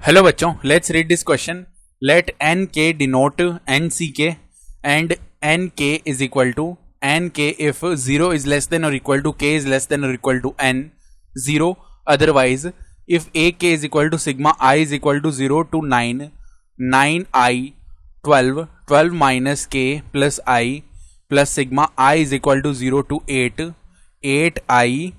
Hello बच्चों, let's read this question. Let N K denote N C K and N K is equal to N K if 0 is less than or equal to K is less than or equal to N 0. Otherwise if A K is equal to sigma I is equal to 0 to 9 9i 12 12 minus के plus I plus sigma I is equal to 0 to 8 8i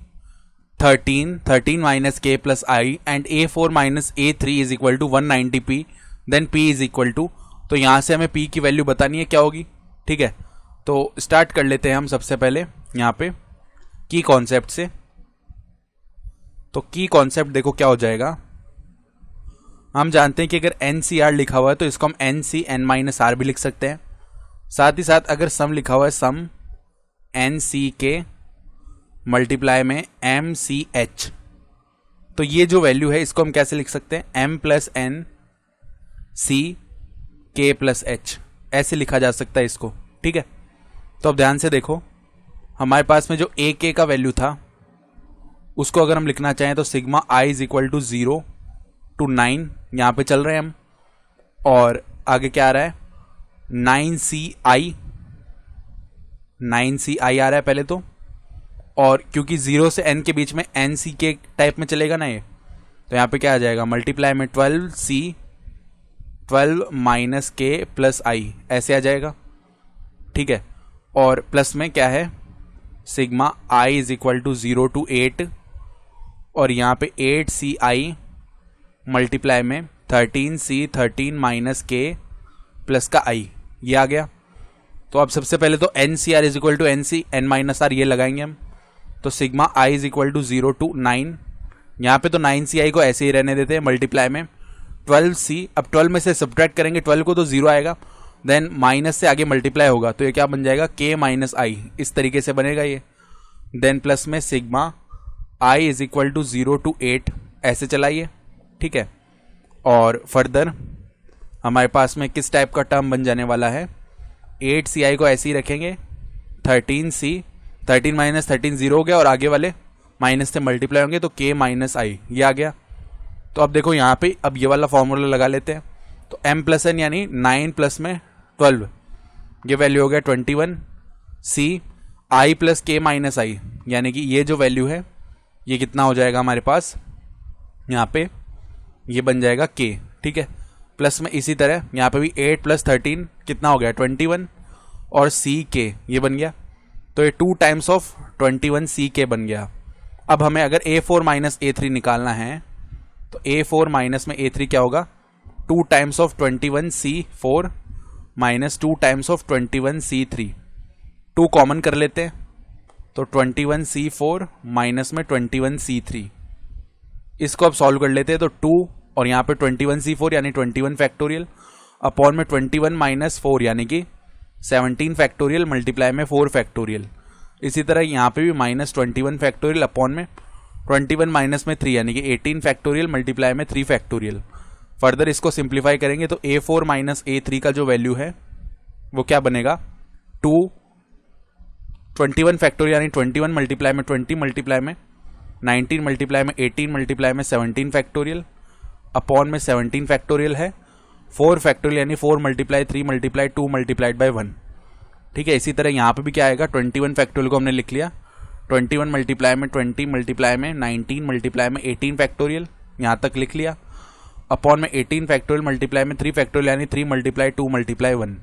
13 13 minus के plus I and a4 minus a3 is equal to 190p then p is equal to. तो यहां से हमें p की value बतानी है क्या होगी. ठीक है, तो स्टार्ट कर लेते हैं हम सबसे पहले यहां पे की कॉन्सेप्ट से. तो की कॉन्सेप्ट देखो क्या हो जाएगा. हम जानते हैं कि अगर NCR लिखा हुआ है तो इसको हम NC(n-r) भी लिख सकते हैं. साथ ही साथ अगर सम लिखा हुआ है सम NC के मल्टीप्लाई में MCH, तो ये जो वैल्यू है इसको हम कैसे लिख सकते हैं M plus N C K plus H, ऐसे लिखा जा सकता है इसको. ठीक है, तो अब ध्यान से देखो हमारे पास में जो AK का वैल्यू था उसको अगर हम लिखना चाहें तो sigma I is equal to 0 to 9 यहाँ पे चल रहे हैं हम. और आगे क्या आ रहा है 9CI आ रहा है पहले तो. और क्योंकि 0 से n के बीच में NC के टाइप में चलेगा ना ये, तो यहाँ पे क्या आ जाएगा मल्टीप्लाई में 12C 12 माइनस के प्लस आई ऐसे आ जाएगा. ठीक है, और प्लस में क्या है sigma I is equal to 0 to 8 और यहाँ पे 8CI मल्टीप्लाई में 13C 13 माइनस के प्लस का I, ये आ गया. तो अब सबसे पहले तो NCR is equal to NC n-r ये लगाएंगे हम. तो sigma I is equal to 0 to 9, यहाँ पे तो 9CI को ऐसे ही रहने देते हैं मल्टीप्लाई में 12C. अब 12 में से सब्ट्रैक्ट करेंगे 12 को तो 0 आएगा, देन माइनस से आगे मल्टीप्लाई होगा तो ये क्या बन जाएगा K माइनस आई, इस तरीके से बनेगा ये. देन प्लस में sigma I is equal to 0 to 8 ऐसे चलाइए. ठीक है, और फर्दर हमारे पास में किस टाइप का टर्म बन जाने वाला है 8CI को ऐसे ही रखेंगे 13C 13 माइनस 13 0 हो गया और आगे वाले माइनस से मल्टीप्लाई होंगे तो K माइनस आई, ये आ गया. तो अब देखो यहाँ पे अब ये वाला फॉर्मूला लगा लेते हैं. तो M प्लस N यानी 9 प्लस में 12, ये वैल्यू हो गया 21. C I plus K minus I यानी कि ये जो वैल्यू है ये कितना हो जाएगा हमारे पास यहाँ पे, ये बन जाएगा K. ठीक है, प्लस में इसी तरह यहाँ पे भी 8 प्लस 13 कितना हो गया 21 और CK ये बन गया. तो ये 2 टाइम्स ऑफ 21CK बन गया. अब हमें अगर A4 माइनस A3 निकालना है तो A4 माइनस में A3 क्या होगा 2 times of 21C4 minus 2 times of 21C3. 2 common कर लेते हैं तो 21C4 माइनस में 21C3, इसको अब सॉल्व कर लेते हैं. तो 2 और यहाँ पे 21C4 यानी 21 फैक्टोरियल अपॉन में 21 माइनस 4 यानी कि 17 फैक्टोरियल मल्टीप्लाई में 4 फैक्टोरियल. इसी तरह यहाँ पे भी माइनस 21 फैक्टोरियल अपॉन में 21 माइनस में 3 यानी कि 18 फैक्टोरियल मल्टीप्लाई में 3 फैक्टोरियल. फर्दर इसको सिंप्लीफाई करेंगे तो A4 माइनस A3 का जो वैल्यू है वो क्या बनेगा 21 फैक्टोरियल यानी 21 मल्टीप्लाई में 20 मल्टीप्लाई में 19 मल्टीप्लाई में 18 मल्टीप्लाई में 17 फैक्टोरियल अपॉन में 17 फैक्टोरियल है 4 फैक्टोरियल यानी 4 मल्टीप्लाई 3 मल्टीप्लाई 2 मल्टीप्लाइड बाय 1. ठीक है, इसी तरह यहाँ पे भी क्या आएगा 21 फैक्टोरियल को हमने लिख लिया 21 मल्टीप्लाई में 20 मल्टीप्लाई में 19 मल्टीप्लाई में 18 फैक्टोरियल यहाँ तक लिख लिया अपॉन में 18 फैक्टोरियल मल्टीप्लाई में 3 फैक्टोरियल यानी 3 मल्टीप्लाई 2 मल्टीप्लाई 1.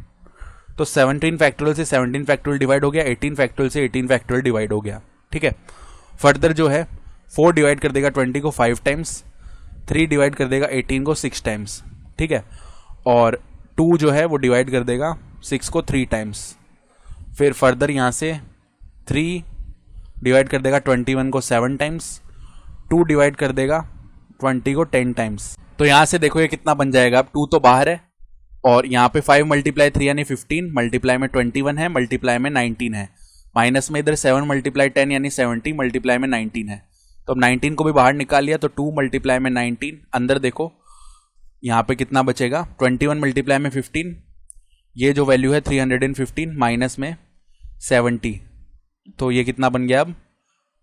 तो 17 फैक्टोरियल से 17 फैक्टोरियल डिवाइड हो गया, 18 फैक्टोरियल से 18 फैक्टोरियल डिवाइड हो गया. ठीक है, फर्दर जो है 4 डिवाइड कर देगा 20 को 5 टाइम्स, 3 डिवाइड कर देगा 18 को 6 टाइम्स. ठीक है, और 2 जो है वो डिवाइड कर देगा 6 को 3 टाइम्स. फिर फर्दर यहाँ से 3 डिवाइड कर देगा 21 को 7 टाइम्स, 2 डिवाइड कर देगा 20 को 10 टाइम्स. तो यहाँ से देखो ये कितना बन जाएगा. अब 2 तो बाहर है और यहाँ पे 5 मल्टीप्लाई 3 यानी 15 मल्टीप्लाई में 21 है मल्टीप्लाई में 19 है, माइनस में इधर 7 मल्टीप्लाई 10 यानी 70 मल्टीप्लाई में 19 है. तो अब 19 को भी बाहर निकाल लिया तो 2 मल्टीप्लाई में 19 अंदर देखो यहाँ पे कितना बचेगा 21 मल्टीप्लाई में 15, ये जो वैल्यू है 315 माइनस में 70, तो ये कितना बन गया अब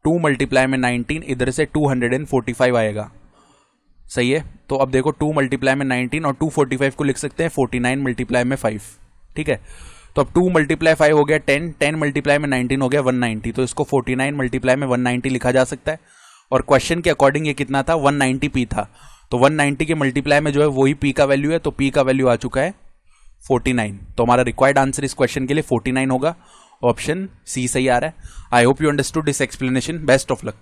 2 मल्टीप्लाई में 19 इधर से 245 आएगा. सही है। तो अब देखो 2 मल्टीप्लाई में 19 और 245 को लिख सकते हैं 49 मल्टीप्लाई में 5, ठीक है। तो अब 2 मल्टीप्लाई 5 हो गया 10, 10 मल्टीप्लाई में 19 हो गया 190, तो इसको 49 मल्टीप्लाई में 190 लिखा जा सकता है। और क्वेश्चन के अकॉर्डिंग ये कितना था, 190 पी था, तो 190 के मल्टीप्लाई में जो है वही पी का वैल्यू है, तो पी का वैल्यू आ चुका है 49। तो हमारा रिक्वायर्ड आंसर इस क्वेश्चन के लिए 49 होगा। ऑप्शन सी सही आ रहा है। I hope you understood this explanation. Best of luck.